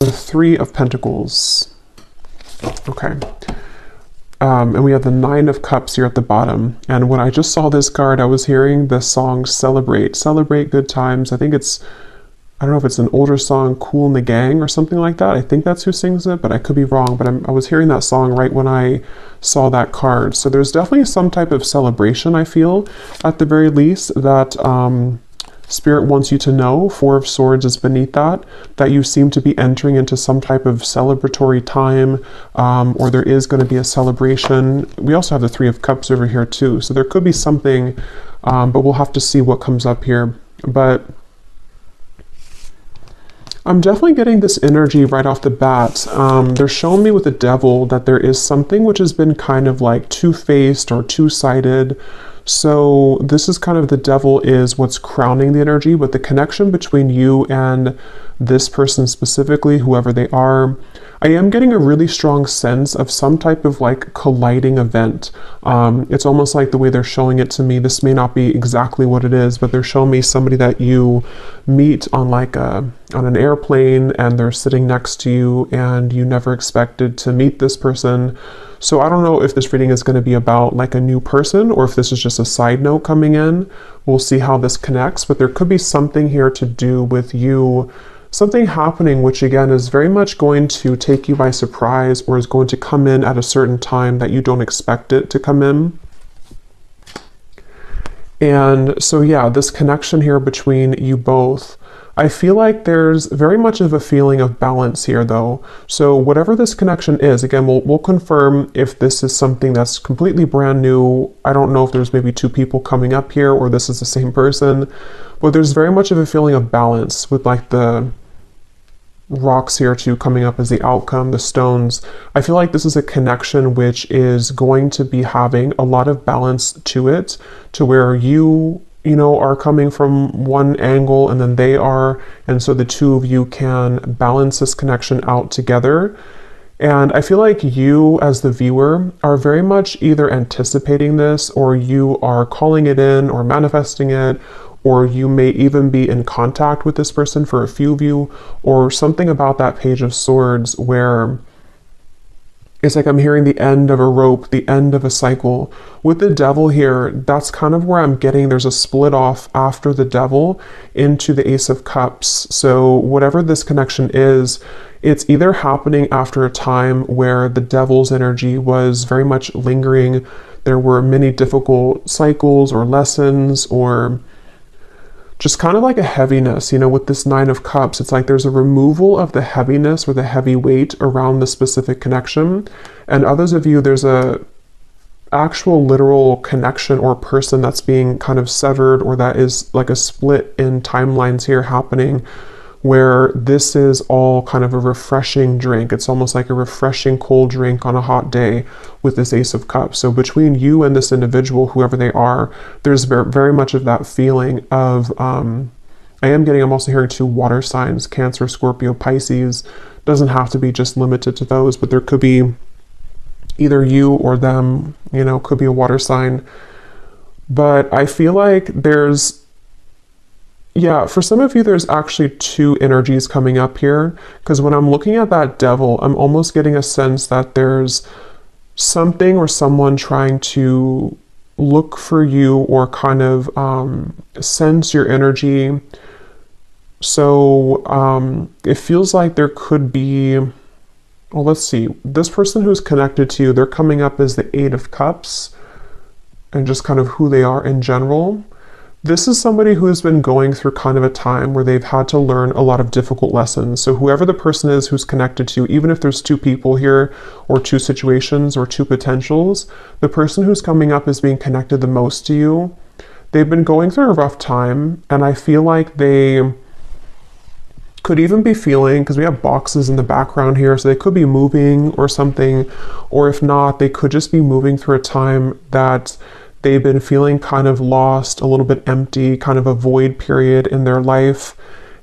The Three of Pentacles. Okay. And we have the Nine of Cups here at the bottom. And when I just saw this card, I was hearing the song Celebrate. Celebrate good times. I think it's, I don't know if it's an older song, Kool and the Gang or something like that. I think that's who sings it, but I could be wrong. But I was hearing that song right when I saw that card. So there's definitely some type of celebration, I feel, at the very least, that Spirit wants you to know. Four of Swords is beneath that you seem to be entering into some type of celebratory time, or there is going to be a celebration. We also have the Three of Cups over here too, so there could be something, but we'll have to see what comes up here. But I'm definitely getting this energy right off the bat. They're showing me with the Devil that there is something which has been kind of like two-faced or two-sided. So this is kind of, the Devil is what's crowning the energy, but the connection between you and this person specifically, whoever they are, I am getting a really strong sense of some type of like colliding event. It's almost like the way they're showing it to me. This may not be exactly what it is, but they're showing me somebody that you meet on like on an airplane, and they're sitting next to you and you never expected to meet this person. So I don't know if this reading is going to be about like a new person, or if this is just a side note coming in. We'll see how this connects, but there could be something here to do with you, something happening which again is very much going to take you by surprise, or is going to come in at a certain time that you don't expect it to come in. And so yeah, this connection here between you both, I feel like there's very much of a feeling of balance here though. So whatever this connection is, again, we'll confirm if this is something that's completely brand new. I don't know if there's maybe two people coming up here, or this is the same person, but there's very much of a feeling of balance with like the rocks here too coming up as the outcome, the stones. I feel like this is a connection which is going to be having a lot of balance to it, to where you know, are coming from one angle and then they are, and so the two of you can balance this connection out together. And I feel like you as the viewer are very much either anticipating this, or you are calling it in or manifesting it, or you may even be in contact with this person for a few of you, or something about that Page of Swords where it's like I'm hearing the end of a rope, the end of a cycle. With the Devil here, that's kind of where I'm getting, there's a split off after the Devil into the Ace of Cups. So whatever this connection is, it's either happening after a time where the Devil's energy was very much lingering. There were many difficult cycles or lessons, or just kind of like a heaviness, you know, with this Nine of Cups. It's like there's a removal of the heaviness or the heavy weight around the specific connection. And others of you, there's a actual literal connection or person that's being kind of severed, or that is like a split in timelines here happening, where this is all kind of a refreshing drink. It's almost like a refreshing cold drink on a hot day with this Ace of Cups. So between you and this individual, whoever they are, there's very much of that feeling of, I'm also hearing two water signs, Cancer, Scorpio, Pisces. Doesn't have to be just limited to those, but there could be either you or them, you know, could be a water sign. But I feel like there's, yeah, for some of you, there's actually two energies coming up here, because when I'm looking at that Devil, I'm almost getting a sense that there's something or someone trying to look for you, or kind of sense your energy. So it feels like there could be, well, let's see, this person who's connected to you, they're coming up as the Eight of Cups, and just kind of who they are in general. This is somebody who has been going through kind of a time where they've had to learn a lot of difficult lessons. So whoever the person is who's connected to you, even if there's two people here, or two situations, or two potentials, the person who's coming up as being connected the most to you, they've been going through a rough time. And I feel like they could even be feeling, because we have boxes in the background here, so they could be moving or something, or if not, they could just be moving through a time that they've been feeling kind of lost, a little bit empty, kind of a void period in their life.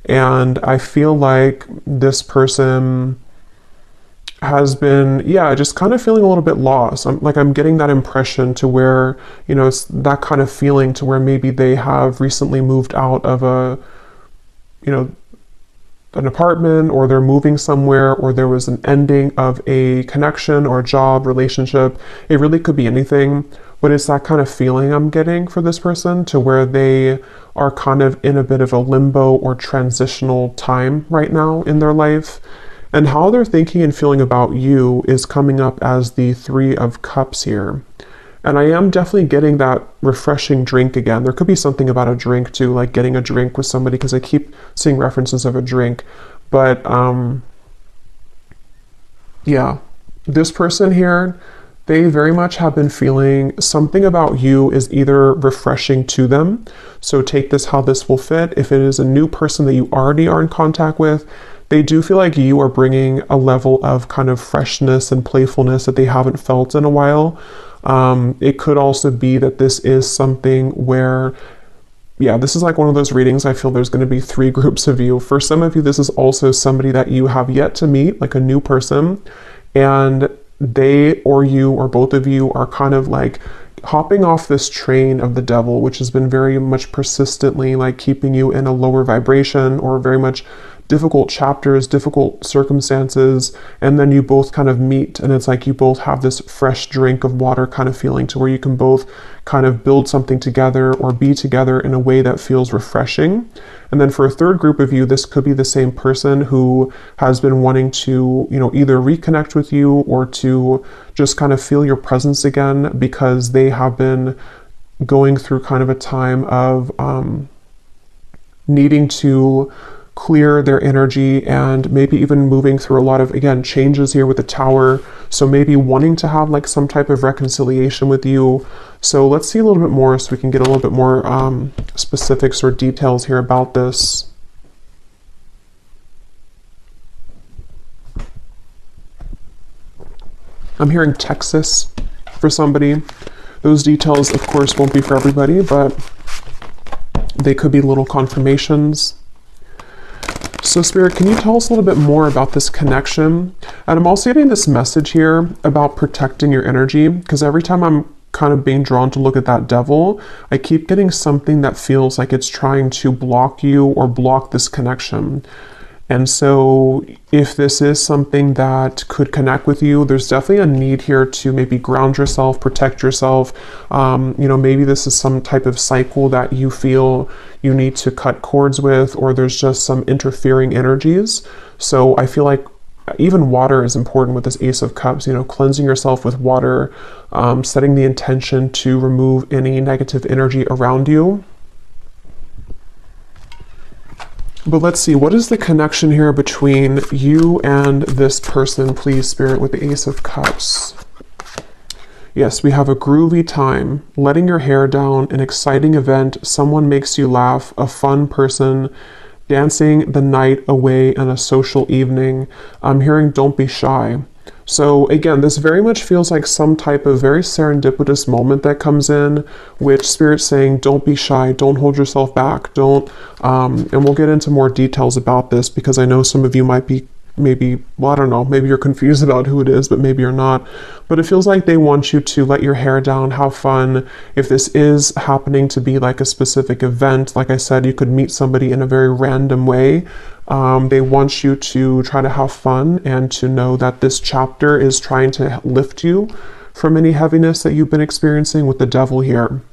And I feel like this person has been, yeah, just kind of feeling a little bit lost. I'm getting that impression, to where, you know, it's that kind of feeling to where maybe they have recently moved out of a, you know, an apartment, or they're moving somewhere, or there was an ending of a connection or a job relationship. It really could be anything, but it's that kind of feeling I'm getting for this person, to where they are kind of in a bit of a limbo or transitional time right now in their life. And how they're thinking and feeling about you is coming up as the Three of Cups here. And I am definitely getting that refreshing drink again. There could be something about a drink too, like getting a drink with somebody, because I keep seeing references of a drink. But yeah, this person here, they very much have been feeling something about you is either refreshing to them. So take this how this will fit. If it is a new person that you already are in contact with, they do feel like you are bringing a level of kind of freshness and playfulness that they haven't felt in a while. It could also be that this is something where, yeah, this is like one of those readings. I feel there's going to be three groups of you. For some of you, this is also somebody that you have yet to meet, like a new person, and they or you or both of you are kind of like hopping off this train of the devil, which has been very much persistently like keeping you in a lower vibration, or very much difficult chapters, difficult circumstances, and then you both kind of meet, and it's like you both have this fresh drink of water kind of feeling, to where you can both kind of build something together or be together in a way that feels refreshing. And then for a third group of you, this could be the same person who has been wanting to, you know, either reconnect with you or to just kind of feel your presence again, because they have been going through kind of a time of needing to clear their energy, and maybe even moving through a lot of, again, changes here with the Tower. So maybe wanting to have like some type of reconciliation with you. So let's see a little bit more, so we can get a little bit more specifics or details here about this. I'm hearing Texas for somebody. Those details, of course, won't be for everybody, but they could be little confirmations. So Spirit, can you tell us a little bit more about this connection? And I'm also getting this message here about protecting your energy, because every time I'm kind of being drawn to look at that devil, I keep getting something that feels like it's trying to block you or block this connection. And so if this is something that could connect with you, there's definitely a need here to maybe ground yourself, protect yourself. You know, maybe this is some type of cycle that you feel you need to cut cords with, or there's just some interfering energies. So I feel like even water is important with this Ace of Cups, you know, cleansing yourself with water, setting the intention to remove any negative energy around you. But let's see, what is the connection here between you and this person, please, Spirit, with the Ace of Cups? Yes, we have a groovy time, letting your hair down, an exciting event, someone makes you laugh, a fun person, dancing the night away in a social evening. I'm hearing don't be shy. So again, this very much feels like some type of very serendipitous moment that comes in, which Spirit's saying, don't be shy, don't hold yourself back, don't, and we'll get into more details about this, because I know some of you might be well, I don't know, maybe you're confused about who it is, but maybe you're not. But it feels like they want you to let your hair down, have fun. If this is happening to be like a specific event, like I said, you could meet somebody in a very random way. They want you to try to have fun, and to know that this chapter is trying to lift you from any heaviness that you've been experiencing with the devil here.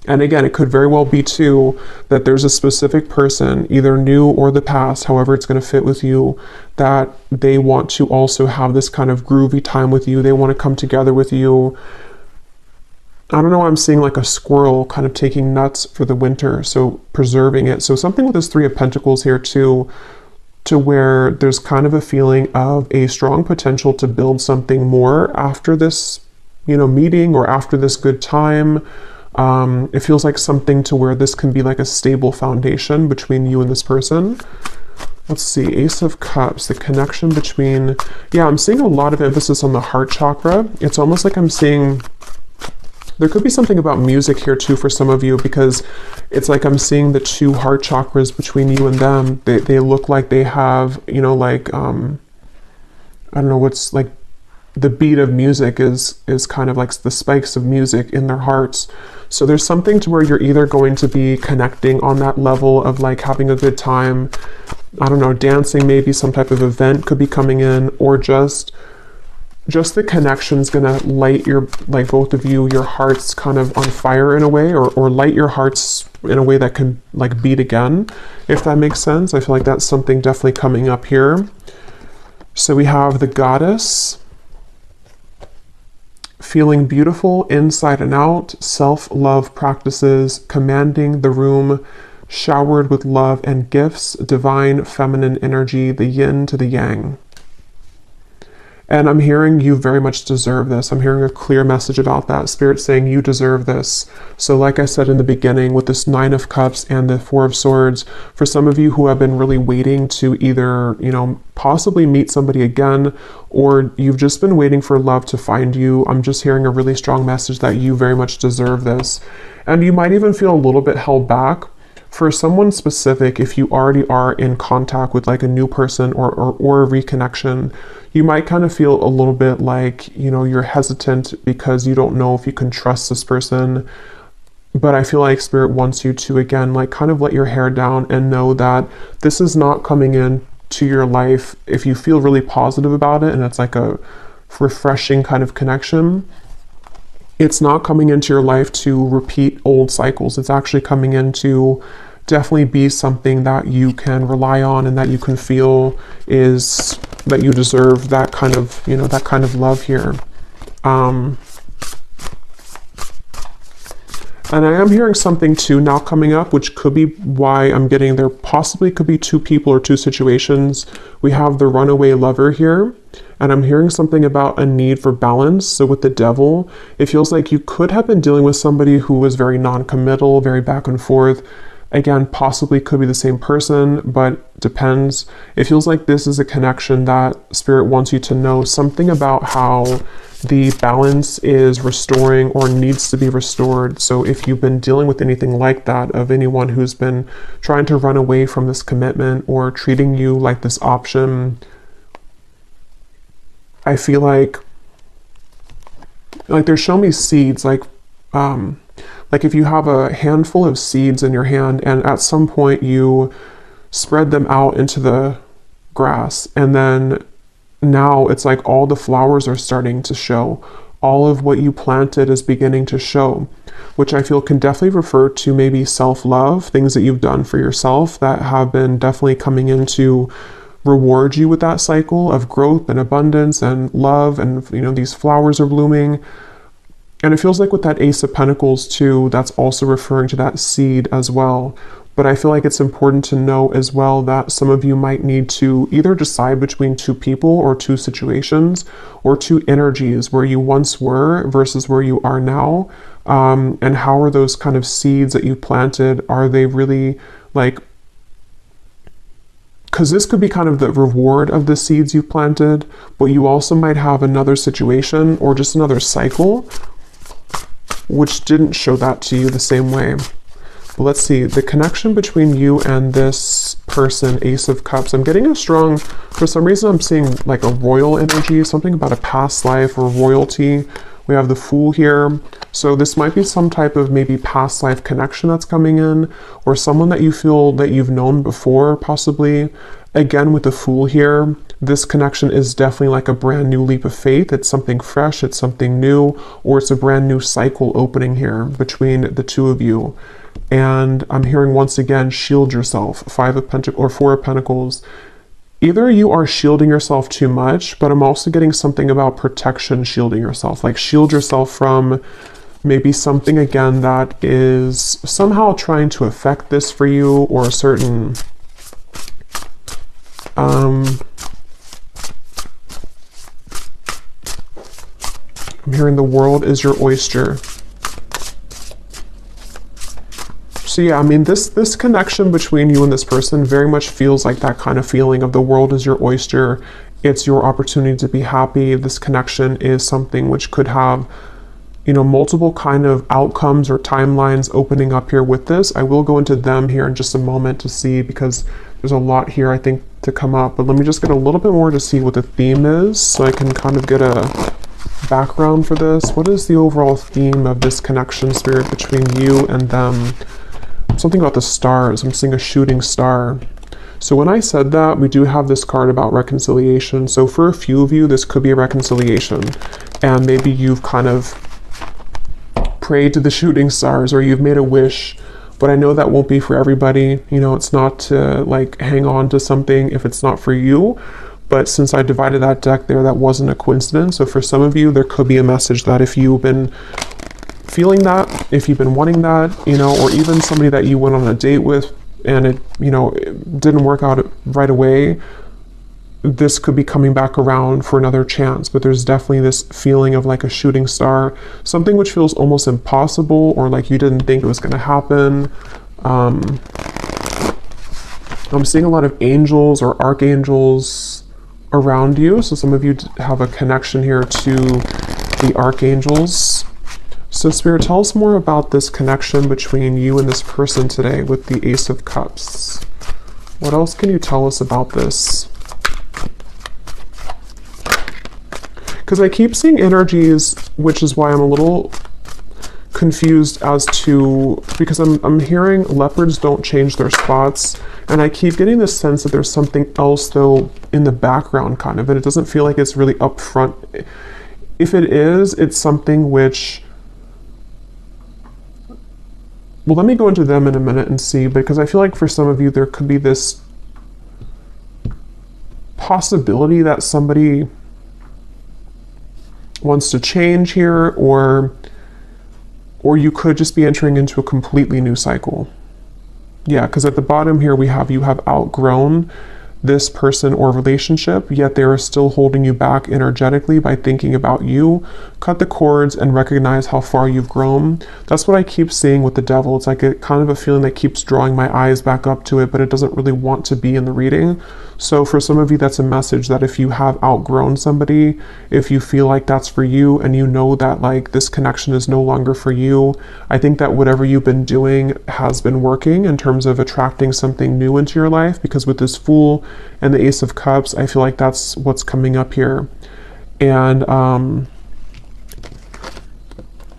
And again, it could very well be too that there's a specific person, either new or the past, however it's going to fit with you, that they want to also have this kind of groovy time with you. They want to come together with you. I don't know why I'm seeing like a squirrel kind of taking nuts for the winter, so preserving it. So something with this Three of Pentacles here too, to where there's kind of a feeling of a strong potential to build something more after this, you know, meeting, or after this good time. It feels like something to where this can be like a stable foundation between you and this person. Let's see, Ace of Cups, the connection between, yeah, I'm seeing a lot of emphasis on the heart chakra. It's almost like I'm seeing, there could be something about music here too for some of you, because it's like I'm seeing the two heart chakras between you and them. They look like they have, you know, like, I don't know what's like, the beat of music is kind of like the spikes of music in their hearts. So there's something to where you're either going to be connecting on that level of like having a good time, I don't know, dancing, maybe some type of event could be coming in, or just the connection's gonna light your, like both of you, your hearts kind of on fire in a way, or light your hearts in a way that can like beat again, if that makes sense. I feel like that's something definitely coming up here. So we have the goddess, feeling beautiful inside and out, self-love practices, commanding the room, showered with love and gifts, divine feminine energy, the yin to the yang. And I'm hearing you very much deserve this. I'm hearing a clear message about that. Spirit saying you deserve this. So like I said in the beginning, with this 9 of Cups and the 4 of Swords, for some of you who have been really waiting to either, you know, possibly meet somebody again, or you've just been waiting for love to find you, I'm just hearing a really strong message that you very much deserve this. And you might even feel a little bit held back. For someone specific, if you already are in contact with like a new person or a reconnection, you might kind of feel a little bit like, you know, you're hesitant because you don't know if you can trust this person. But I feel like Spirit wants you to, again, like kind of let your hair down and know that this is not coming in to your life. If you feel really positive about it and it's like a refreshing kind of connection, it's not coming into your life to repeat old cycles. It's actually coming in to definitely be something that you can rely on and that you can feel is that you deserve that kind of, you know, that kind of love here. And I am hearing something too now coming up, which could be why I'm getting there. Possibly could be 2 people or 2 situations. We have the runaway lover here. And I'm hearing something about a need for balance. So with the Devil, it feels like you could have been dealing with somebody who was very non-committal, very back and forth. Again, possibly could be the same person, but depends. It feels like this is a connection that Spirit wants you to know something about how the balance is restoring or needs to be restored. So if you've been dealing with anything like that, of anyone who's been trying to run away from this commitment or treating you like this option, I feel like they're showing me seeds, like if you have a handful of seeds in your hand and at some point you spread them out into the grass, and then now it's like all the flowers are starting to show. All of what you planted is beginning to show, which I feel can definitely refer to maybe self-love, things that you've done for yourself that have been definitely coming into reward you with that cycle of growth and abundance and love, and you know, these flowers are blooming. And it feels like with that Ace of Pentacles too, that's also referring to that seed as well. But I feel like it's important to know as well that some of you might need to either decide between 2 people or 2 situations or 2 energies, where you once were versus where you are now. And how are those kind of seeds that you planted, are they really like, because this could be kind of the reward of the seeds you planted, but you also might have another situation or just another cycle which didn't show that to you the same way. But let's see, the connection between you and this person, Ace of Cups, I'm getting a strong, for some reason I'm seeing like a royal energy, something about a past life or royalty. We have the Fool here. So this might be some type of maybe past life connection that's coming in, or someone that you feel that you've known before, possibly. Again, with the Fool here, this connection is definitely like a brand new leap of faith. It's something fresh, it's something new, or it's a brand new cycle opening here between the 2 of you. And I'm hearing once again, shield yourself, 5 of Pentacles or 4 of Pentacles. Either you are shielding yourself too much, but I'm also getting something about protection, shielding yourself. Like shield yourself from maybe something again that is somehow trying to affect this for you, or a certain I'm hearing the world is your oyster. So yeah, I mean, this connection between you and this person very much feels like that kind of feeling of the world is your oyster. It's your opportunity to be happy. This connection is something which could have, you know, multiple kind of outcomes or timelines opening up here with this. I will go into them here in just a moment to see, because there's a lot here I think to come up, but let me just get a little bit more to see what the theme is so I can kind of get a background for this. What is the overall theme of this connection, Spirit, between you and them? Something about the stars. I'm seeing a shooting star. So when I said that, we do have this card about reconciliation. So for a few of you, this could be a reconciliation. And maybe you've kind of prayed to the shooting stars, or you've made a wish. But I know that won't be for everybody. You know, it's not to like hang on to something if it's not for you. But since I divided that deck there, that wasn't a coincidence. So for some of you, there could be a message that if you've been feeling that, if you've been wanting that, you know, or even somebody that you went on a date with and it, you know, it didn't work out right away, this could be coming back around for another chance. But there's definitely this feeling of like a shooting star, something which feels almost impossible, or like you didn't think it was going to happen. I'm seeing a lot of angels or archangels around you. So some of you have a connection here to the archangels. So Spirit, tell us more about this connection between you and this person today with the Ace of Cups. What else can you tell us about this? Because I keep seeing energies, which is why I'm a little confused as to, because I'm hearing leopards don't change their spots, and I keep getting this sense that there's something else though in the background kind of, and it doesn't feel like it's really up front. If it is, it's something which, well, let me go into them in a minute and see, because I feel like for some of you there could be this possibility that somebody wants to change here, or you could just be entering into a completely new cycle. Yeah, because at the bottom here you have outgrown this person or relationship, yet they are still holding you back energetically by thinking about you. Cut the cords and recognize how far you've grown. That's what I keep seeing with the devil. It's like a kind of a feeling that keeps drawing my eyes back up to it, but it doesn't really want to be in the reading. So for some of you, that's a message that if you have outgrown somebody, if you feel like that's for you and you know that like this connection is no longer for you, I think that whatever you've been doing has been working in terms of attracting something new into your life, because with this Fool and the Ace of Cups, I feel like that's what's coming up here. And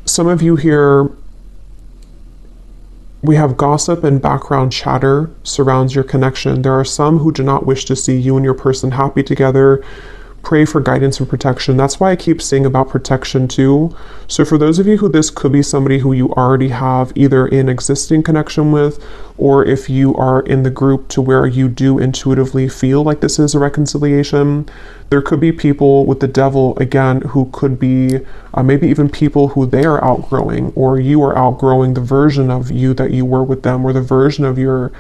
some of you here, we have gossip and background chatter surrounds your connection. There are some who do not wish to see you and your person happy together. Pray for guidance and protection. That's why I keep saying about protection too. So for those of you who this could be somebody who you already have either an existing connection with, or if you are in the group to where you do intuitively feel like this is a reconciliation, there could be people with the devil again who could be maybe even people who they are outgrowing, or you are outgrowing the version of you that you were with them, or the version of your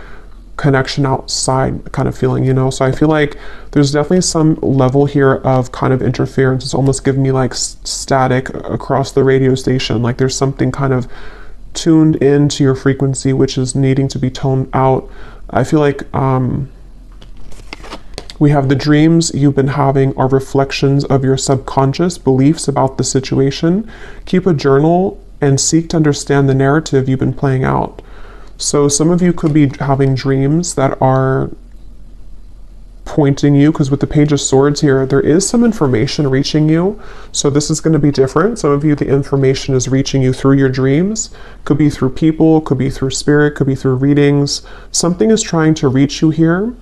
connection outside kind of feeling, you know. So I feel like there's definitely some level here of kind of interference. It's almost giving me like static across the radio station, like there's something kind of tuned into your frequency which is needing to be toned out. I feel like we have the dreams you've been having are reflections of your subconscious beliefs about the situation. Keep a journal and seek to understand the narrative you've been playing out. So some of you could be having dreams that are pointing you, because with the Page of Swords here, there is some information reaching you. So this is going to be different. Some of you, the information is reaching you through your dreams. Could be through people, could be through spirit, could be through readings. Something is trying to reach you here.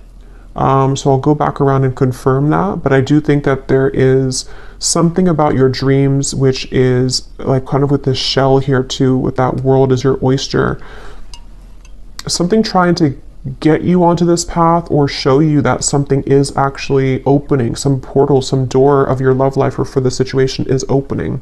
So I'll go back around and confirm that. But I do think that there is something about your dreams, which is like kind of with this shell here too, with that world as your oyster. Something trying to get you onto this path or show you that something is actually opening, some portal, some door of your love life or for the situation is opening.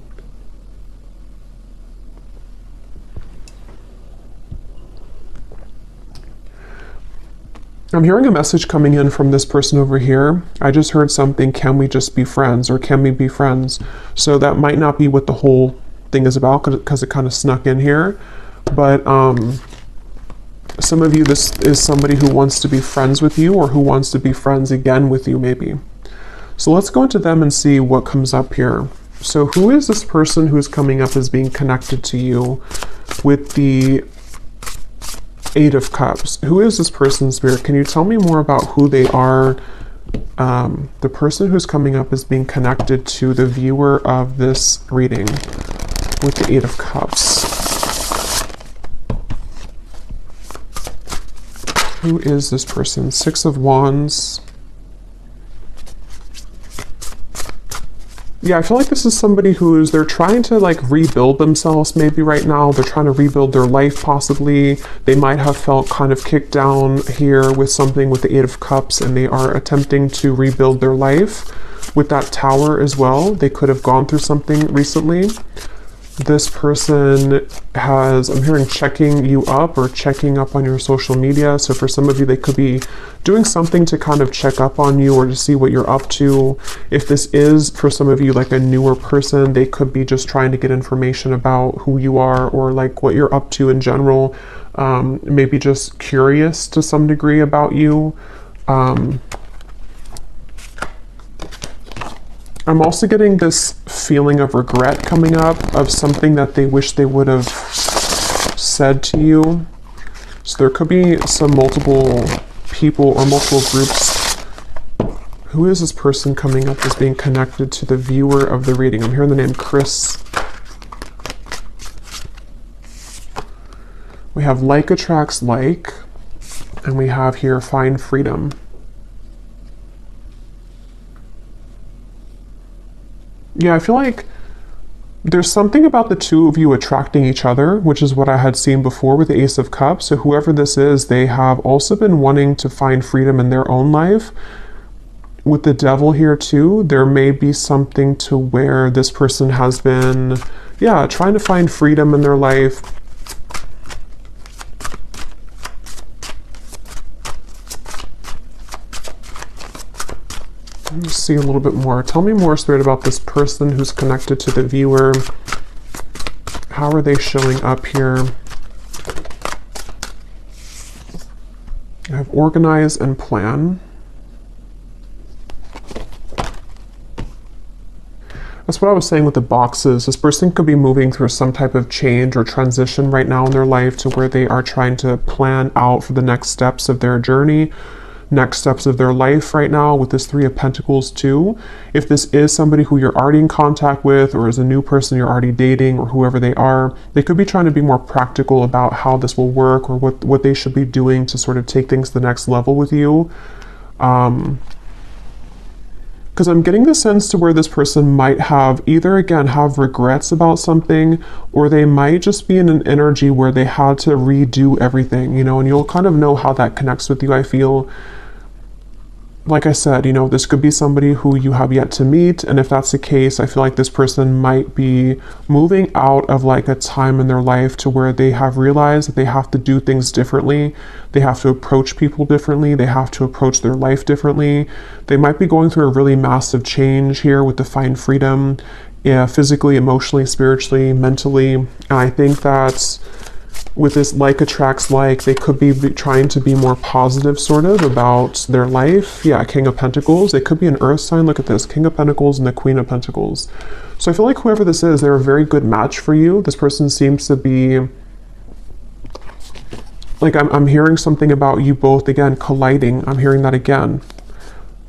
I'm hearing a message coming in from this person over here. I just heard something, can we just be friends, or can we be friends? So that might not be what the whole thing is about, because it kind of snuck in here. But some of you, this is somebody who wants to be friends with you, or who wants to be friends again with you maybe. So let's go into them and see what comes up here. So who is this person who's coming up as being connected to you with the Eight of Cups. Who is this person, Spirit? Can you tell me more about who they are? The person who's coming up is being connected to the viewer of this reading with the Eight of Cups. Who is this person? Six of Wands. Yeah, I feel like this is somebody they're trying to like rebuild themselves maybe right now. They're trying to rebuild their life possibly. They might have felt kind of kicked down here with something with the Eight of Cups, and they are attempting to rebuild their life with that Tower as well. They could have gone through something recently. This person I'm hearing checking you up or checking up on your social media. So for some of you, they could be doing something to kind of check up on you or to see what you're up to. If this is, for some of you, like a newer person, they could be just trying to get information about who you are or like what you're up to in general. Maybe just curious to some degree about you. I'm also getting this feeling of regret coming up of something that they wish they would have said to you. So there could be some multiple people or multiple groups. Who is this person coming up as being connected to the viewer of the reading? I'm hearing the name Chris. We have like attracts like, and we have here find freedom. Yeah, I feel like there's something about the two of you attracting each other, which is what I had seen before with the Ace of Cups. So whoever this is, they have also been wanting to find freedom in their own life. With the Devil here too, there may be something to where this person has been, trying to find freedom in their life. Let me see a little bit more. Tell me more, Spirit, about this person who's connected to the viewer. How are they showing up here? I have organize and plan. That's what I was saying with the boxes. This person could be moving through some type of change or transition right now in their life to where they are trying to plan out for the next steps of their journey, next steps of their life right now with this Three of Pentacles too. If this is somebody who you're already in contact with or is a new person you're already dating or whoever they are, they could be trying to be more practical about how this will work or what they should be doing to sort of take things to the next level with you. Because I'm getting the sense to where this person might have either, again, have regrets about something, or they might just be in an energy where they had to redo everything, and you'll kind of know how that connects with you, I feel. Like I said, this could be somebody who you have yet to meet, and if that's the case, I feel like this person might be moving out of like a time in their life to where they have realized that they have to do things differently. They have to approach people differently. They have to approach their life differently. They might be going through a really massive change here with the Find Freedom, physically, emotionally, spiritually, mentally. And I think that's with this like attracts like, they could be trying to be more positive sort of about their life. Yeah, King of Pentacles. They could be an earth sign. Look at this, King of Pentacles and the Queen of Pentacles. So I feel like whoever this is, they're a very good match for you. This person seems to be like, I'm hearing something about you both, again, colliding. I'm hearing that again.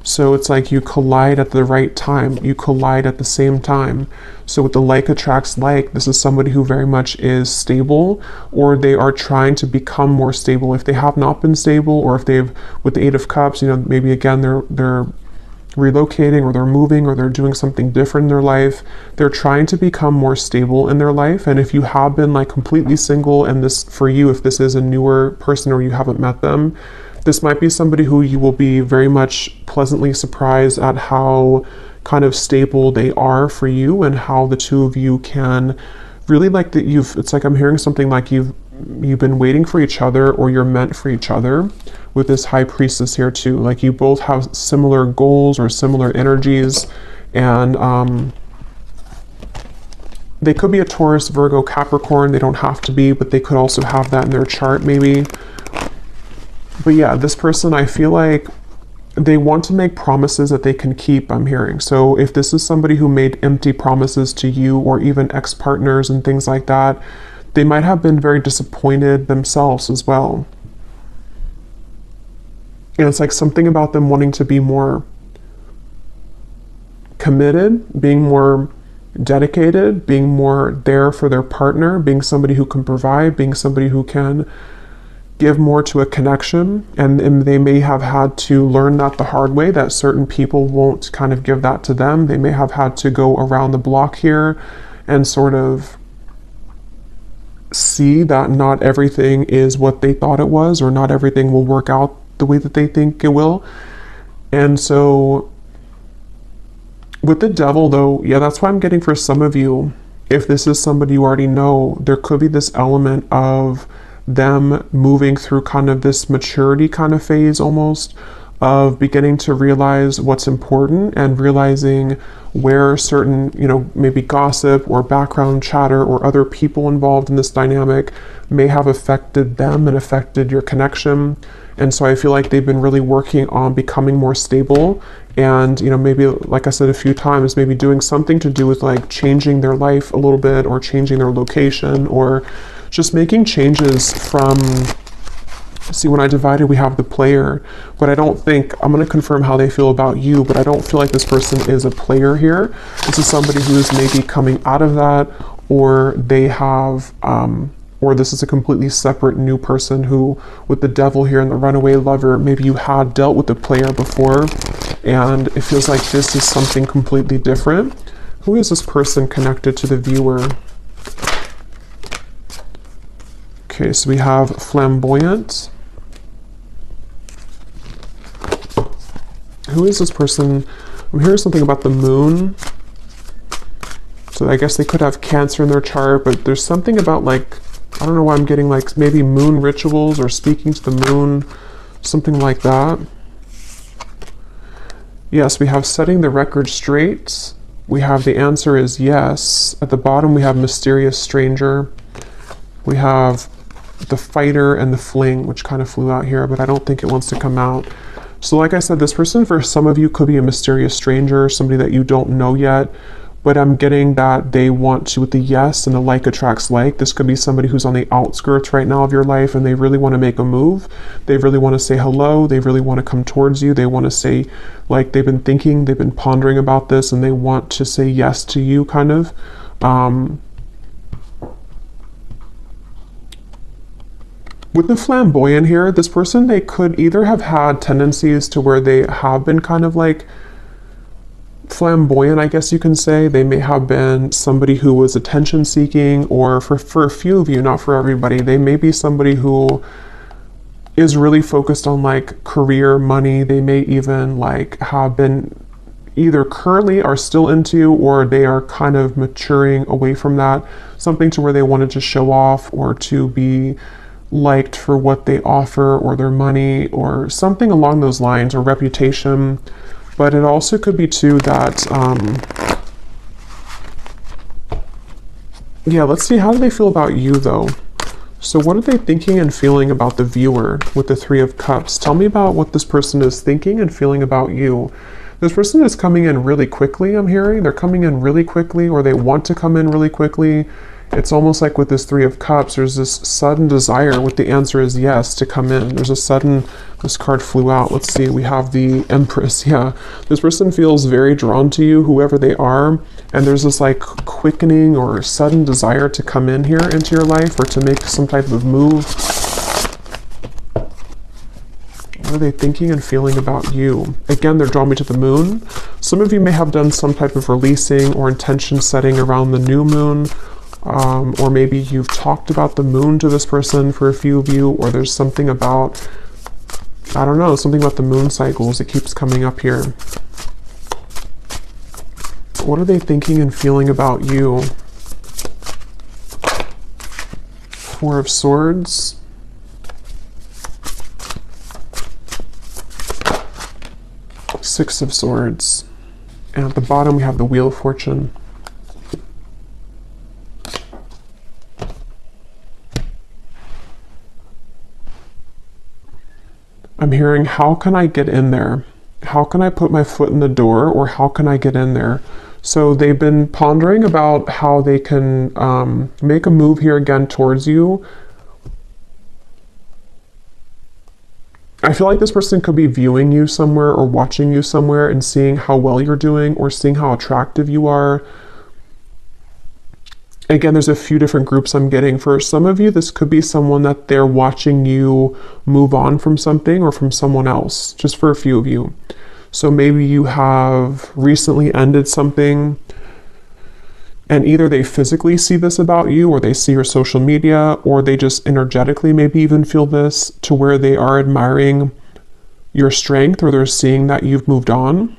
So it's like you collide at the right time. You collide at the same time. So with the like attracts like, this is somebody who very much is stable, or they are trying to become more stable. If they have not been stable, or if they've, with the Eight of Cups, maybe again, they're relocating, or they're moving, or they're doing something different in their life. They're trying to become more stable in their life. And if you have been like completely single, and this for you, if this is a newer person or you haven't met them, this might be somebody who you will be very much pleasantly surprised at how kind of stable they are for you, and how the two of you can really like that it's like I'm hearing something like you've been waiting for each other, or you're meant for each other with this High Priestess here too. Like you both have similar goals or similar energies, and they could be a Taurus, Virgo, Capricorn. They don't have to be, but they could also have that in their chart maybe. But yeah, this person, I feel like they want to make promises that they can keep, I'm hearing. So if this is somebody who made empty promises to you, or even ex-partners and things like that, They might have been very disappointed themselves as well. And it's like something about them wanting to be more committed, being more dedicated, being more there for their partner, being somebody who can provide, being somebody who can give more to a connection. And they may have had to learn that the hard way, that certain people won't kind of give that to them. They may have had to go around the block here and sort of see that not everything is what they thought it was, or not everything will work out the way that they think it will. And so with the devil though, yeah, that's why I'm getting for some of you, if this is somebody you already know, there could be this element of them moving through kind of this maturity kind of phase almost, of beginning to realize what's important and realizing where certain, you know, maybe gossip or background chatter or other people involved in this dynamic may have affected them and affected your connection. And so I feel like they've been really working on becoming more stable, and, you know, maybe, like I said a few times, maybe doing something to do with like changing their life a little bit, or changing their location, or just making changes from, see, when I divided, we have the player, but I don't think, I'm going to confirm how they feel about you, but I don't feel like this person is a player here. This is somebody who is maybe coming out of that, or they have, or this is a completely separate new person who, with the devil here and the runaway lover, maybe you had dealt with the player before, and it feels like this is something completely different. Who is this person connected to the viewer? Okay, so we have flamboyant. Who is this person? I'm hearing something about the moon. So I guess they could have Cancer in their chart, but there's something about, like, I don't know why I'm getting like maybe moon rituals or speaking to the moon, something like that. Yes, we have setting the record straight. We have the answer is yes. At the bottom we have mysterious stranger. We have the fighter and the fling, which kind of flew out here, but I don't think it wants to come out. So like I said, this person for some of you could be a mysterious stranger, somebody that you don't know yet, but I'm getting that they want to, with the yes and the like attracts like, this could be somebody who's on the outskirts right now of your life, and they really want to make a move. They really want to say hello. They really want to come towards you. They want to say, like, they've been thinking, they've been pondering about this, and they want to say yes to you, kind of. With the flamboyant here, this person, they could either have had tendencies to where they have been kind of like flamboyant, I guess you can say. They may have been somebody who was attention seeking, or for a few of you, not for everybody, they may be somebody who is really focused on like career, money. They may even like have been either currently are still into, or they are kind of maturing away from that, something to where they wanted to show off or to be liked for what they offer, or their money, or something along those lines, or reputation. But it also could be too that, yeah, let's see, how do they feel about you though? So what are they thinking and feeling about the viewer with the Three of Cups? Tell me about what this person is thinking and feeling about you. This person is coming in really quickly, I'm hearing. They're coming in really quickly, or they want to come in really quickly. It's almost like with this Three of Cups, there's this sudden desire, with the answer is yes, to come in. There's a sudden, this card flew out. Let's see, we have the Empress. Yeah, this person feels very drawn to you, whoever they are. And there's this like quickening or sudden desire to come in here into your life, or to make some type of move. What are they thinking and feeling about you? Again, they're drawing me to the moon. Some of you may have done some type of releasing or intention setting around the new moon. Or maybe you've talked about the moon to this person for a few of you, or there's something about, I don't know, something about the moon cycles. It keeps coming up here. What are they thinking and feeling about you? Four of Swords. Six of Swords. And at the bottom we have the Wheel of Fortune. I'm hearing, how can I get in there? How can I put my foot in the door, or how can I get in there? So they've been pondering about how they can make a move here again towards you. I feel like this person could be viewing you somewhere or watching you somewhere and seeing how well you're doing or seeing how attractive you are. Again, there's a few different groups I'm getting. For some of you, this could be someone that they're watching you move on from something or from someone else, just for a few of you. So maybe you have recently ended something and either they physically see this about you or they see your social media or they just energetically maybe even feel this to where they are admiring your strength or they're seeing that you've moved on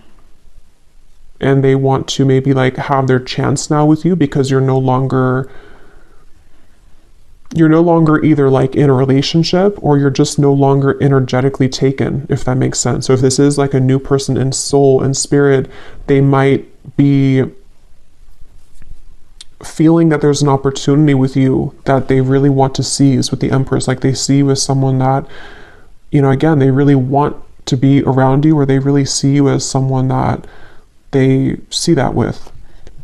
and they want to maybe like have their chance now with you because you're no longer either like in a relationship or you're just no longer energetically taken, if that makes sense. So if this is like a new person in soul and spirit, they might be feeling that there's an opportunity with you that they really want to seize with the Empress. Like they see you as someone that, again, they really want to be around you or they really see you as someone that they see that with.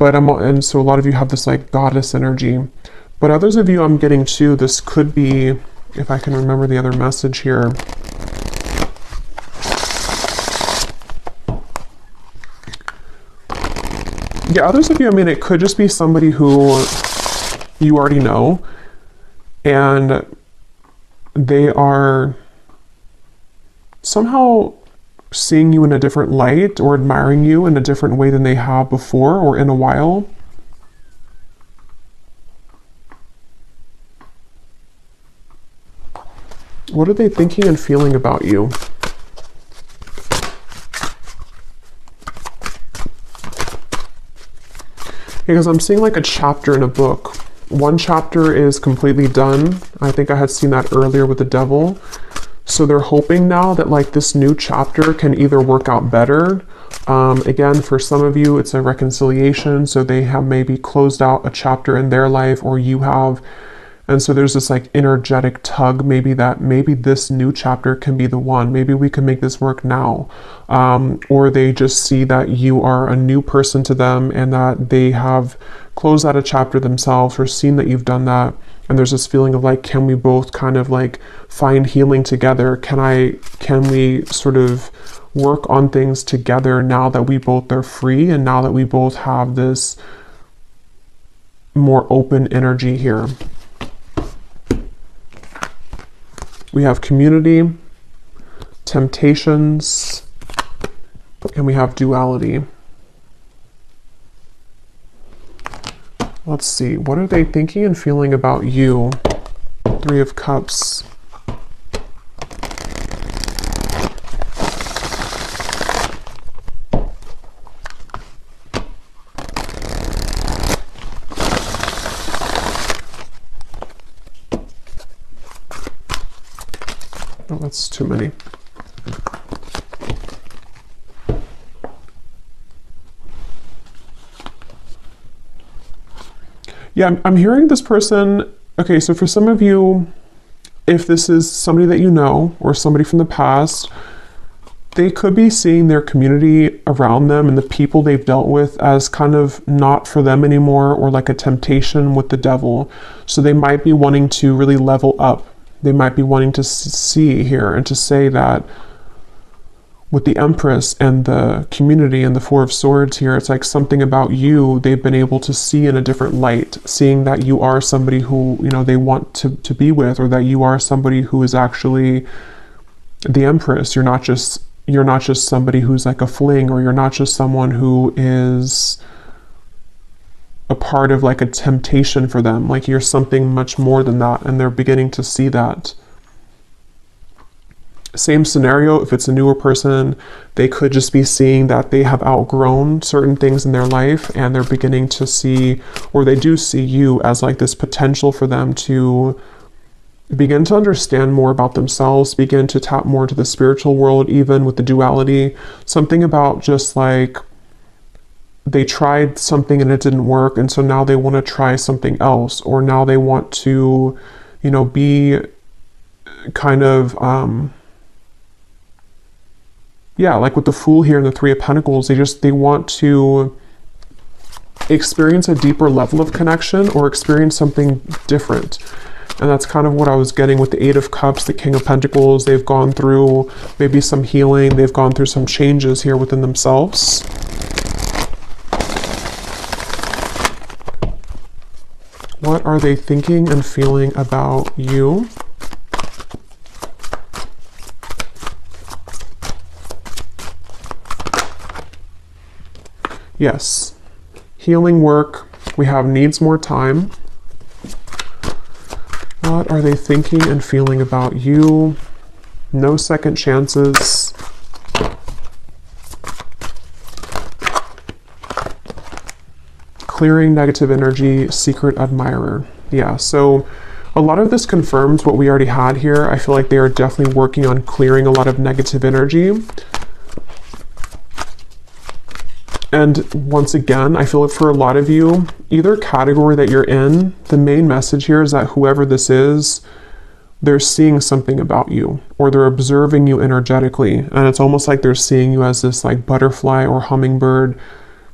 And so a lot of you have this like goddess energy. But others of you I'm getting too, this could be, if I can remember the other message here. Yeah, others of you, it could just be somebody who you already know and they are somehow seeing you in a different light or admiring you in a different way than they have before or in a while. What are they thinking and feeling about you? Because I'm seeing like a chapter in a book. One chapter is completely done. I think I had seen that earlier with the Devil. So they're hoping now that like this new chapter can either work out better. Again, for some of you, it's a reconciliation. So they have maybe closed out a chapter in their life or you have. And so there's this like energetic tug, maybe this new chapter can be the one. Maybe we can make this work now. Or they just see that you are a new person to them and that they have closed out a chapter themselves or seen that you've done that. And there's this feeling of like, can we both kind of like find healing together? Can we sort of work on things together now that we both are free and now that we both have this more open energy here? We have community, temptations, and we have duality. Let's see, what are they thinking and feeling about you? Three of Cups. Oh, that's too many. Yeah, I'm hearing this person. Okay, so for some of you, if this is somebody that you know or somebody from the past, they could be seeing their community around them and the people they've dealt with as kind of not for them anymore or like a temptation with the Devil. So they might be wanting to really level up. They might be wanting to see here and to say that with the Empress and the community and the Four of Swords here, it's like something about you they've been able to see in a different light, seeing that you are somebody who, they want to be with, or that you are somebody who is actually the Empress. You're not just somebody who's like a fling, or you're not just someone who is a part of like a temptation for them. Like you're something much more than that, and they're beginning to see that. Same scenario, if it's a newer person, they could just be seeing that they have outgrown certain things in their life and they're beginning to see, or they do see you as like this potential for them to begin to understand more about themselves, begin to tap more into the spiritual world, even with the duality. Something about just like they tried something and it didn't work, and so now they want to try something else, or now they want to, be kind of yeah, like with the Fool here and the Three of Pentacles, they want to experience a deeper level of connection or experience something different. And that's kind of what I was getting with the Eight of Cups, the King of Pentacles. They've gone through maybe some healing. They've gone through some changes here within themselves. What are they thinking and feeling about you? Yes. Healing work. We have needs more time. What are they thinking and feeling about you? No second chances. Clearing negative energy, secret admirer. Yeah, so a lot of this confirms what we already had here. I feel like they are definitely working on clearing a lot of negative energy. And once again, I feel like for a lot of you, either category that you're in, the main message here is that whoever this is, they're seeing something about you, or they're observing you energetically. And it's almost like they're seeing you as this like butterfly or hummingbird.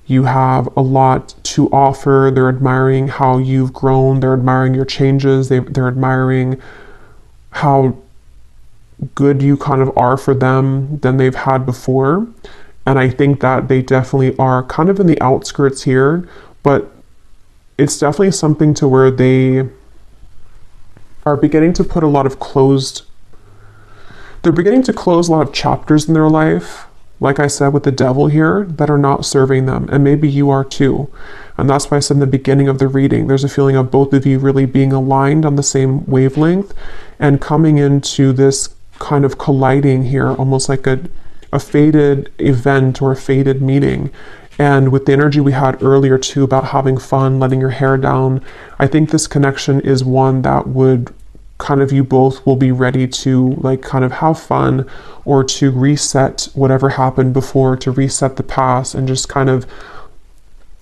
You have a lot to offer. They're admiring how you've grown. They're admiring your changes. They're admiring how good you kind of are for them than they've had before. And I think that they definitely are kind of in the outskirts here, but it's definitely something to where they are beginning to put a lot of they're beginning to close a lot of chapters in their life, like I said with the Devil here, that are not serving them. And maybe you are too. And that's why I said in the beginning of the reading, there's a feeling of both of you really being aligned on the same wavelength and coming into this kind of colliding here, almost like a fated event or a fated meeting. And with the energy we had earlier too about having fun, letting your hair down, I think this connection is one that would kind of, you both will be ready to like kind of have fun or to reset whatever happened before, to reset the past and just kind of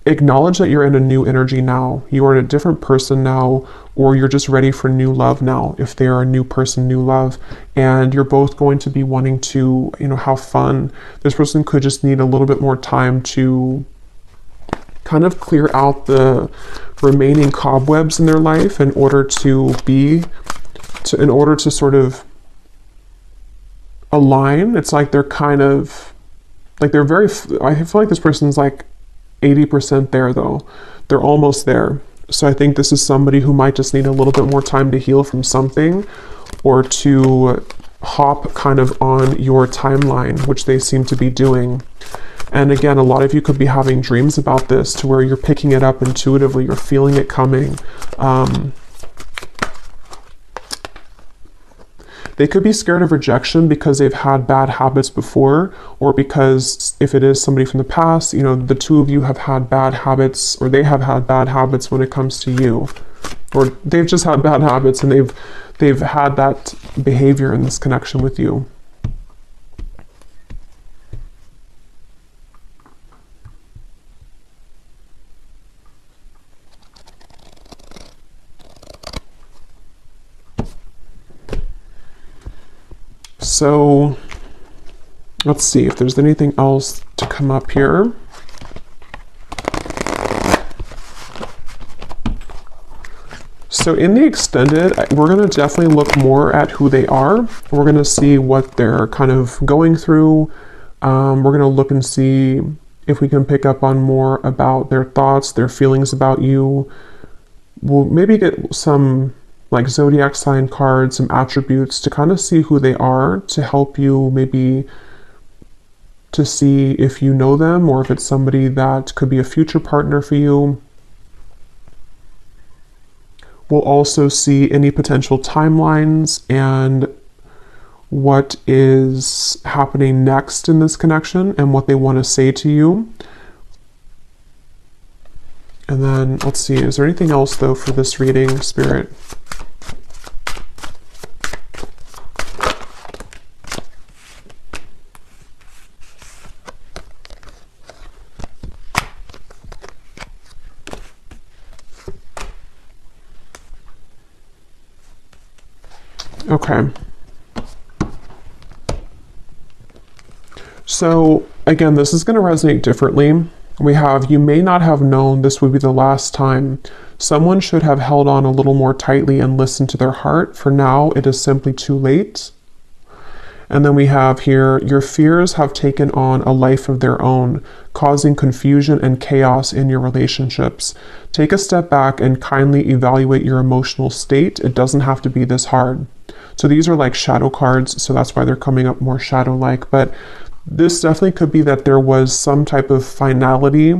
acknowledge that you're in a new energy now. You are a different person now, or you're just ready for new love now. If they are a new person, new love, and you're both going to be wanting to, you know, have fun. This person could just need a little bit more time to kind of clear out the remaining cobwebs in their life in order to sort of align. It's like they're kind of like I feel like this person's like 80% there though. They're almost there. So I think this is somebody who might just need a little bit more time to heal from something, or to hop kind of on your timeline, which they seem to be doing. And again, a lot of you could be having dreams about this to where you're picking it up intuitively, you're feeling it coming. They could be scared of rejection because they've had bad habits before, or because if it is somebody from the past, you know, the two of you have had bad habits, or they have had bad habits when it comes to you, or they've just had bad habits and they've had that behavior in this connection with you. So let's see if there's anything else to come up here. So in the extended, we're going to definitely look more at who they are. We're going to see what they're kind of going through. We're going to look and see if we can pick up on more about their thoughts, their feelings about you. We'll maybe get some like zodiac sign cards, some attributes to kind of see who they are, to help you maybe to see if you know them or if it's somebody that could be a future partner for you. We'll also see any potential timelines and what is happening next in this connection and what they want to say to you. And then let's see, is there anything else though for this reading, Spirit? Okay. So again, this is going to resonate differently We have, you may not have known this would be the last time. Someone should have held on a little more tightly and listened to their heart. For now, it is simply too late. And then we have here, your fears have taken on a life of their own, causing confusion and chaos in your relationships. Take a step back and kindly evaluate your emotional state. It doesn't have to be this hard. So these are like shadow cards, so that's why they're coming up more shadow-like. But this definitely could be that there was some type of finality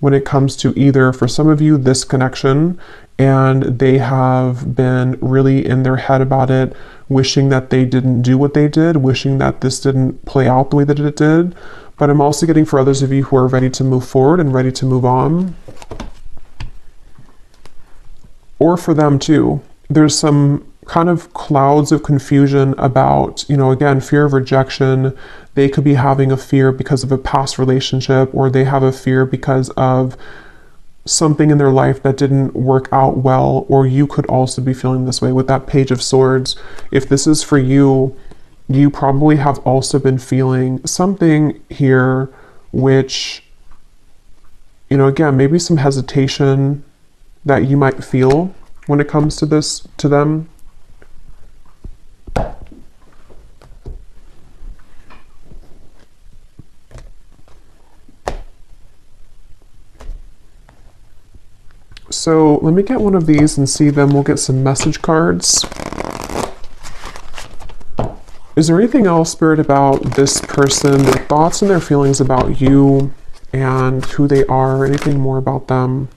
when it comes to either, for some of you, this connection, and they have been really in their head about it, wishing that they didn't do what they did, wishing that this didn't play out the way that it did. But I'm also getting for others of you who are ready to move forward and ready to move on. Or for them too. There's some kind of clouds of confusion about, you know, again, fear of rejection. They could be having a fear because of a past relationship, or they have a fear because of something in their life that didn't work out well, or you could also be feeling this way with that Page of Swords. If this is for you, you probably have also been feeling something here which, you know, again, maybe some hesitation that you might feel when it comes to this, to them. So let me get one of these and see them. We'll get some message cards. Is there anything else, Spirit, about this person, their thoughts and their feelings about you and who they are? Anything more about them?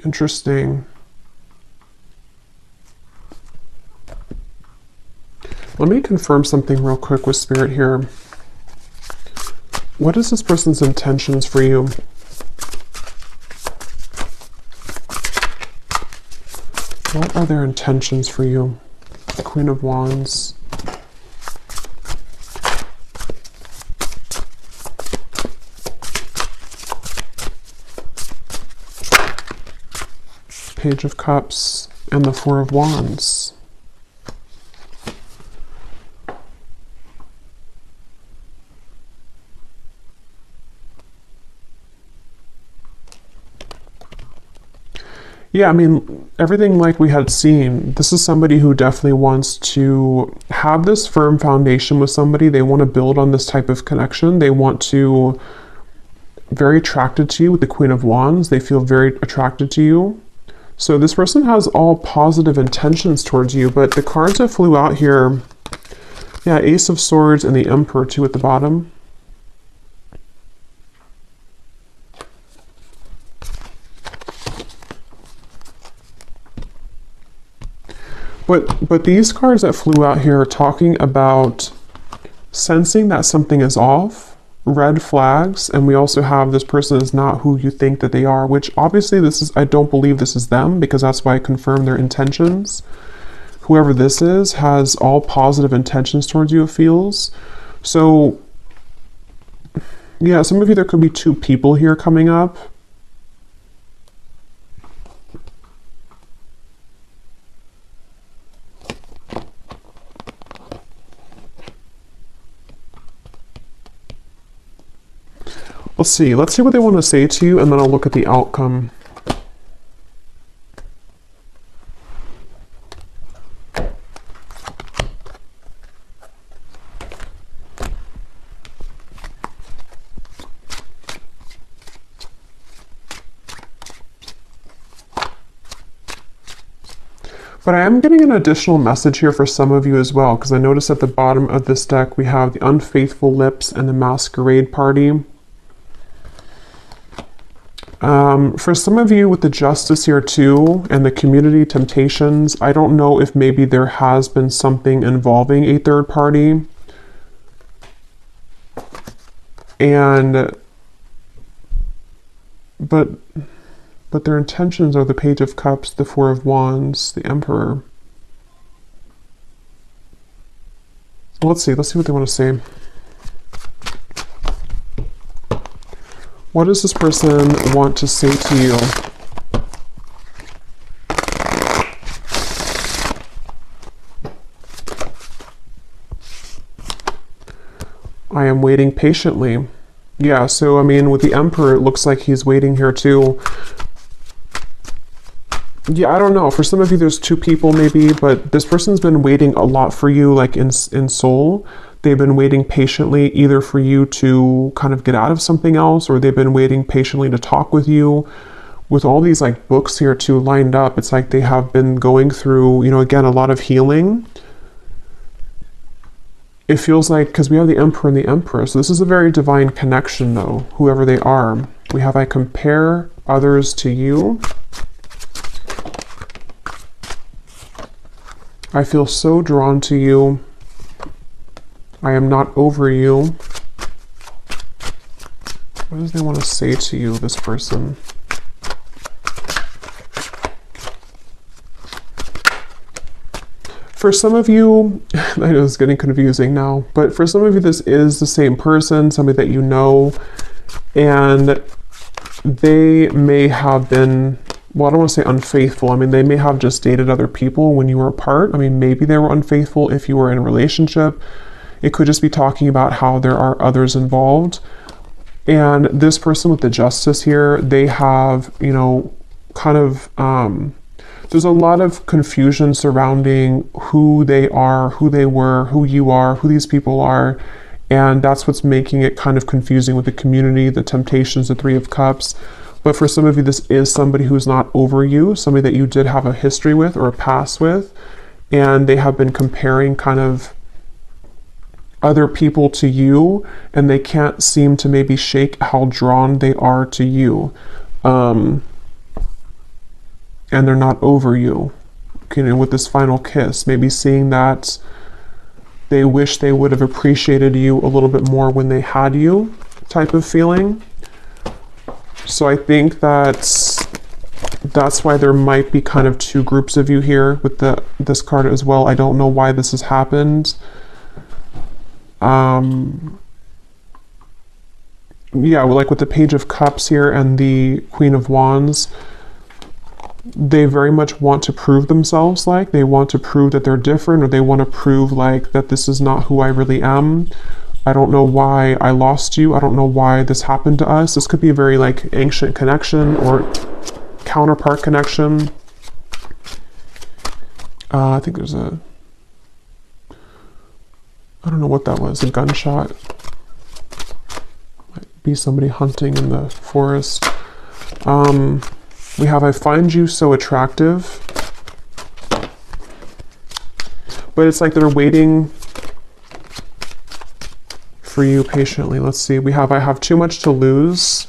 Interesting. Let me confirm something real quick with Spirit here. What is this person's intentions for you? What are their intentions for you? Queen of Wands. Page of Cups and the Four of Wands. Yeah, I mean, everything like we had seen, this is somebody who definitely wants to have this firm foundation with somebody. They want to build on this type of connection. They want to, very attracted to you with the Queen of Wands. They feel very attracted to you. So this person has all positive intentions towards you, but the cards that flew out here, yeah, Ace of Swords and the Emperor too at the bottom. But these cards that flew out here are talking about sensing that something is off, red flags, and we also have this person is not who you think that they are, which obviously this is, I don't believe this is them, because that's why I confirm their intentions. Whoever this is has all positive intentions towards you, it feels. So, yeah, some of you, there could be two people here coming up. Let's see what they want to say to you, and then I'll look at the outcome. But I am getting an additional message here for some of you as well, because I notice at the bottom of this deck we have the Unfaithful Lips and the Masquerade Party. For some of you with the Justice here too, and the Community Temptations, I don't know if maybe there has been something involving a third party. And But their intentions are the Page of Cups, the Four of Wands, the Emperor. Let's see what they want to say. What does this person want to say to you? I am waiting patiently. Yeah, so I mean, with the Emperor, it looks like he's waiting here too. Yeah, I don't know. For some of you, there's two people maybe, but this person's been waiting a lot for you, like in soul. They've been waiting patiently either for you to kind of get out of something else, or they've been waiting patiently to talk with you. With all these like books here too lined up, it's like they have been going through, you know, again, a lot of healing. It feels like, because we have the Emperor and the Empress, so this is a very divine connection though, whoever they are. We have, I compare others to you. I feel so drawn to you. I am not over you. What does they want to say to you, this person? For some of you, I know it's getting confusing now, but for some of you, this is the same person, somebody that you know, and they may have been, well, I don't want to say unfaithful. I mean, they may have just dated other people when you were apart. I mean, maybe they were unfaithful if you were in a relationship. It could just be talking about how there are others involved. And this person with the Justice here, they have, you know, kind of, there's a lot of confusion surrounding who they are, who they were, who you are, who these people are. And that's what's making it kind of confusing with the community, the temptations, the Three of Cups. But for some of you, this is somebody who's not over you, somebody that you did have a history with or a past with. And they have been comparing kind of other people to you, and they can't seem to maybe shake how drawn they are to you. And they're not over you. You know, with this final kiss, maybe seeing that they wish they would have appreciated you a little bit more when they had you, type of feeling. So I think that's why there might be kind of two groups of you here with this card as well. I don't know why this has happened. Yeah, like with the Page of Cups here and the Queen of Wands, they very much want to prove themselves, like they want to prove that they're different, or they want to prove like that this is not who I really am. I don't know why I lost you. I don't know why this happened to us. This could be a very like ancient connection or counterpart connection. I think there's a, I don't know what that was, a gunshot. Might be somebody hunting in the forest. We have, I find you so attractive. But it's like they're waiting for you patiently. Let's see. We have, I have too much to lose.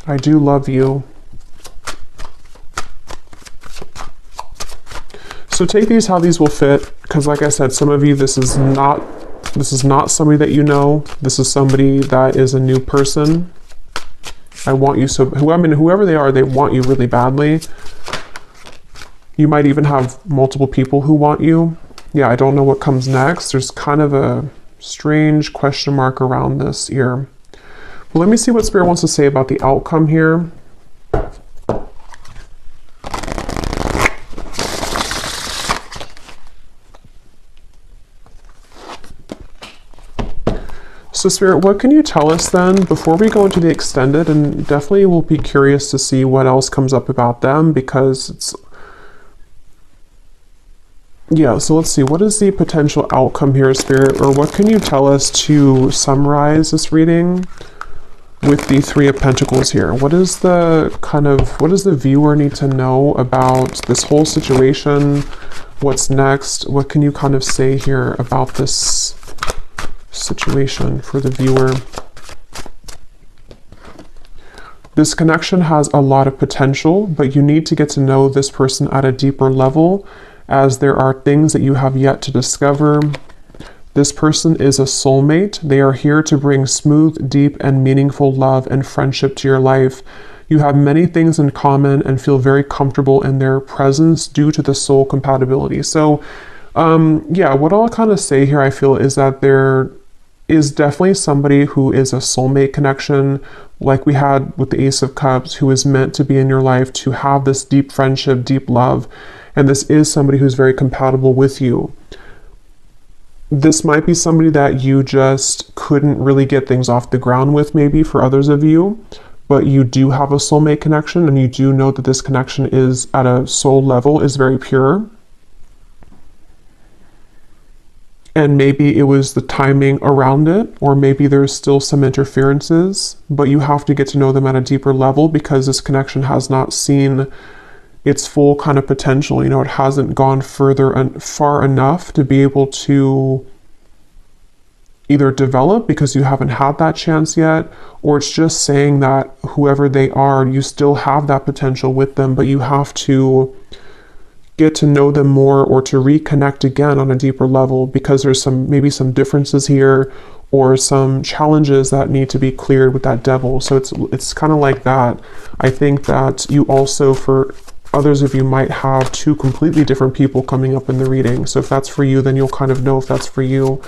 I do love you. So take these how these will fit, because like I said, some of you, this is not somebody that you know. This is somebody that is a new person. I want you so, whoever they are, they want you really badly. You might even have multiple people who want you. Yeah, I don't know what comes next. There's kind of a strange question mark around this here. Well, let me see what Spirit wants to say about the outcome here. So Spirit, what can you tell us then before we go into the extended? And definitely we'll be curious to see what else comes up about them, because it's, yeah, so let's see. What is the potential outcome here, Spirit? Or what can you tell us to summarize this reading with the Three of Pentacles here? What is the kind of, what does the viewer need to know about this whole situation? What's next? What can you kind of say here about this situation for the viewer? This connection has a lot of potential, but you need to get to know this person at a deeper level, as there are things that you have yet to discover. This person is a soulmate. They are here to bring smooth, deep, and meaningful love and friendship to your life. You have many things in common and feel very comfortable in their presence due to the soul compatibility. So, yeah, what I'll kind of say here, I feel, is that there is definitely somebody who is a soulmate connection, like we had with the Ace of Cups, who is meant to be in your life to have this deep friendship, deep love. And this is somebody who's very compatible with you. This might be somebody that you just couldn't really get things off the ground with, maybe for others of you, but you do have a soulmate connection, and you do know that this connection is at a soul level, is very pure. And maybe it was the timing around it, or maybe there's still some interferences, but you have to get to know them at a deeper level because this connection has not seen its full kind of potential. You know, it hasn't gone further and far enough to be able to either develop because you haven't had that chance yet, or it's just saying that whoever they are, you still have that potential with them, but you have to get to know them more or to reconnect again on a deeper level because there's maybe some differences here or some challenges that need to be cleared with that devil. So it's kind of like that. I think that you also, for others of you, might have two completely different people coming up in the reading. So if that's for you, then you'll kind of know if that's for you.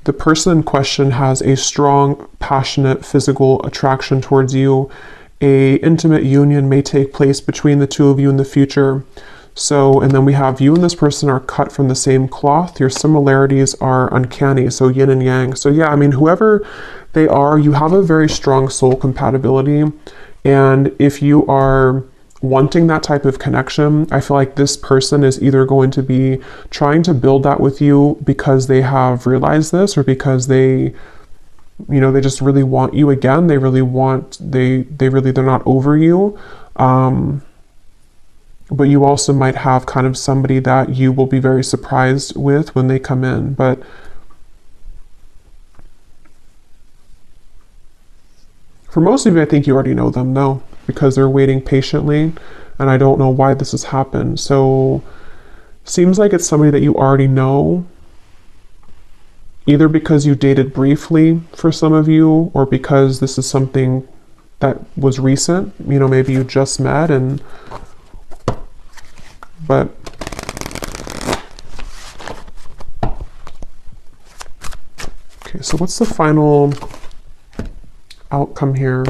The person in question has a strong, passionate physical attraction towards you. A intimate union may take place between the two of you in the future. So, and then we have you and this person are cut from the same cloth. Your similarities are uncanny, so yin and yang. So yeah, I mean, whoever they are, you have a very strong soul compatibility. And if you are wanting that type of connection, I feel like this person is either going to be trying to build that with you because they have realized this, or because they, you know, they just really want you again. They really want, they're not over you. But you also might have kind of somebody that you will be very surprised with when they come in. But for most of you, I think you already know them though, because they're waiting patiently, and I don't know why this has happened. So seems like it's somebody that you already know, either because you dated briefly for some of you, or because this is something that was recent. You know, maybe you just met but okay, so what's the final outcome here?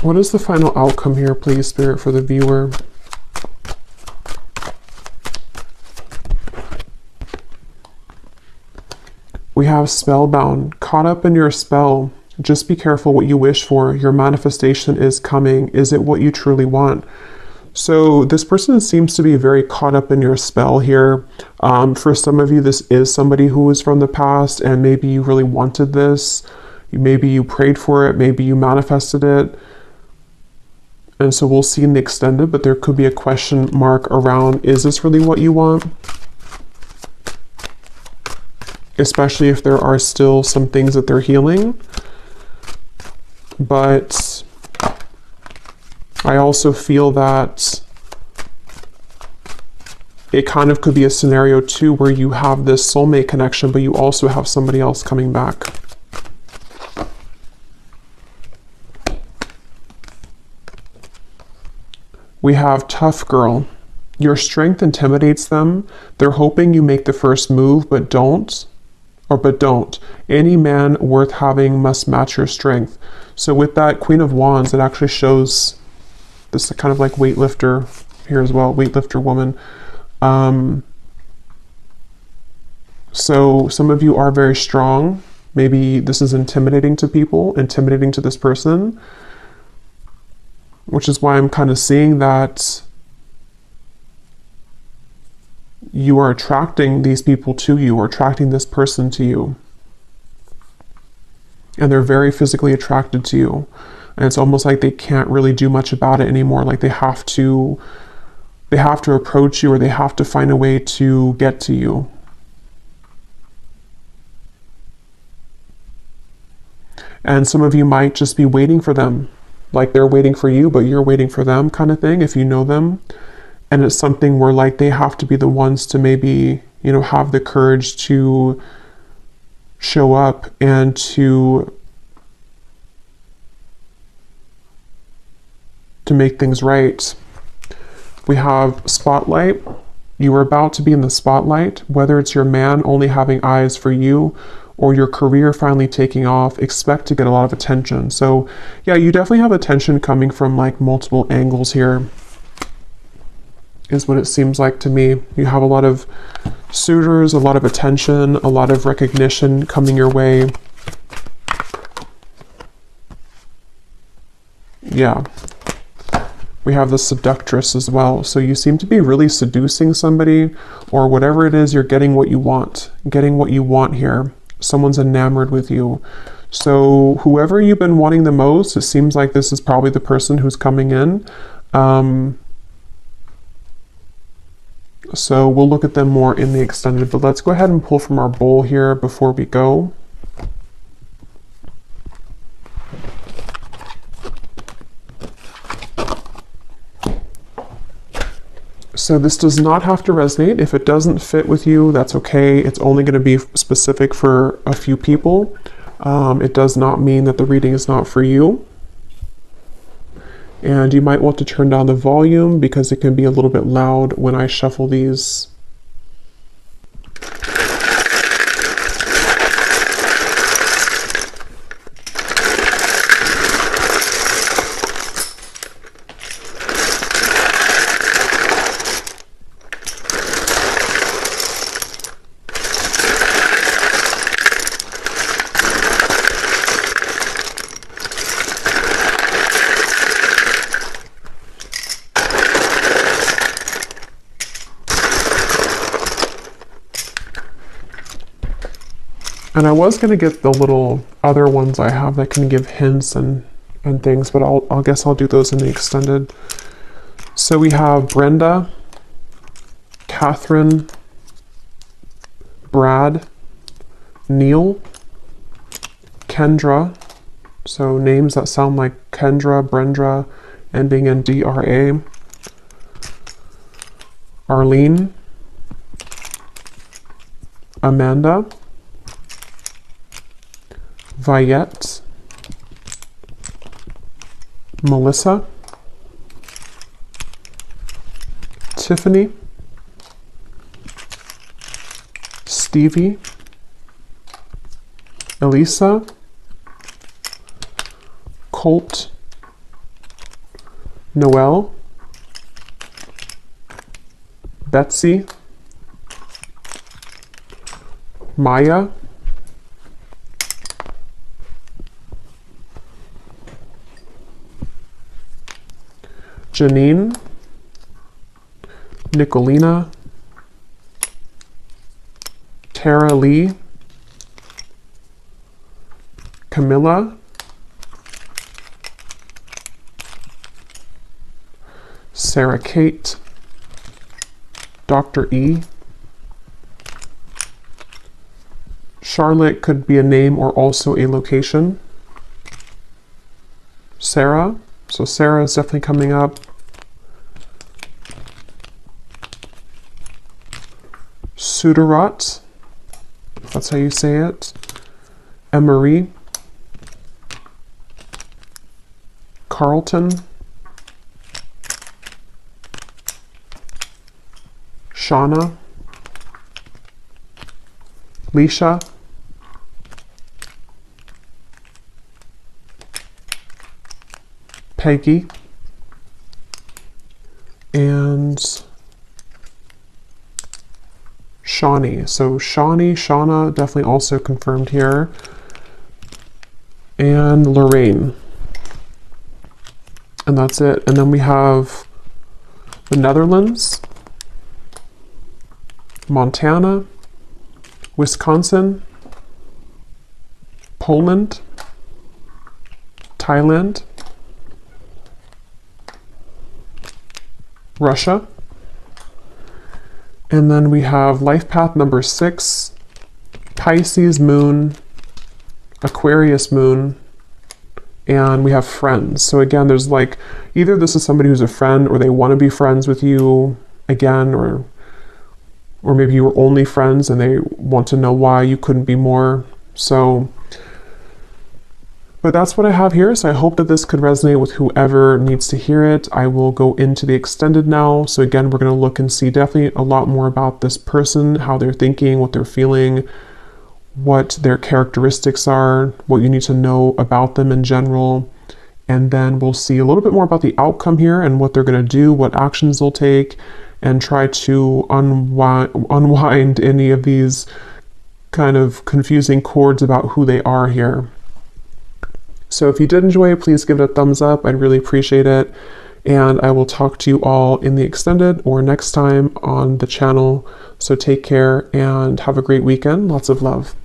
What is the final outcome here, please, Spirit, for the viewer? We have spellbound, caught up in your spell. Just be careful what you wish for. Your manifestation is coming. Is it what you truly want? So this person seems to be very caught up in your spell here. For some of you, this is somebody who is from the past, and maybe you really wanted this. Maybe you prayed for it. Maybe you manifested it. And so we'll see in the extended, but there could be a question mark around, is this really what you want? Especially if there are still some things that they're healing. But I also feel that it kind of could be a scenario too where you have this soulmate connection, but you also have somebody else coming back. We have tough girl. Your strength intimidates them. They're hoping you make the first move, but don't. Any man worth having must match your strength. So with that Queen of Wands, it actually shows this kind of like weightlifter here as well, weightlifter woman. So some of you are very strong. Maybe this is intimidating to people, intimidating to this person, which is why I'm kind of seeing that you are attracting these people to you, or attracting this person to you. And they're very physically attracted to you. And it's almost like they can't really do much about it anymore. Like they have to they have to approach you or they have to find a way to get to you. And some of you might just be waiting for them, like they're waiting for you, but you're waiting for them kind of thing, if you know them. And it's something where like they have to be the ones to maybe, you know, have the courage to show up and to make things right. We have spotlight. You are about to be in the spotlight, whether it's your man only having eyes for you or your career finally taking off. Expect to get a lot of attention. So yeah, you definitely have attention coming from like multiple angles here, is what it seems like to me. You have a lot of suitors, a lot of attention, a lot of recognition coming your way. Yeah. We have the seductress as well. So you seem to be really seducing somebody, or whatever it is, you're getting what you want. Getting what you want here. Someone's enamored with you. So whoever you've been wanting the most, it seems like this is probably the person who's coming in. So we'll look at them more in the extended, but let's go ahead and pull from our bowl here before we go. So this does not have to resonate. If it doesn't fit with you, that's okay. It's only going to be specific for a few people. It does not mean that the reading is not for you. And you might want to turn down the volume because it can be a little bit loud when I shuffle these. And I was going to get the little other ones I have that can give hints and things, but I guess I'll do those in the extended. So we have Brenda, Catherine, Brad, Neil, Kendra. So names that sound like Kendra, Brenda, ending in DRA. Arlene, Amanda, Viette, Melissa, Tiffany, Stevie, Elisa, Colt, Noelle, Betsy, Maya, Janine, Nicolina, Tara Lee, Camilla, Sarah Kate, Dr. E, Charlotte could be a name or also a location. Sarah, so Sarah is definitely coming up. Sudarat, that's how you say it. Emery, Carlton, Shauna, Leisha, Peggy, and Shawnee. So Shawnee, Shauna, definitely also confirmed here. And Lorraine. And that's it. And then we have the Netherlands, Montana, Wisconsin, Poland, Thailand, Russia, And then we have life path number 6, Pisces moon, Aquarius moon, and we have friends. So again, there's like, either this is somebody who's a friend or they want to be friends with you again, or maybe you were only friends and they want to know why you couldn't be more. So, but that's what I have here. So I hope that this could resonate with whoever needs to hear it. I will go into the extended now. So again, we're going to look and see definitely a lot more about this person, how they're thinking, what they're feeling, what their characteristics are, what you need to know about them in general. And then we'll see a little bit more about the outcome here and what they're going to do, what actions they'll take, and try to unwind any of these kind of confusing chords about who they are here. So if you did enjoy it, please give it a thumbs up. I'd really appreciate it. And I will talk to you all in the extended or next time on the channel. So take care and have a great weekend. Lots of love.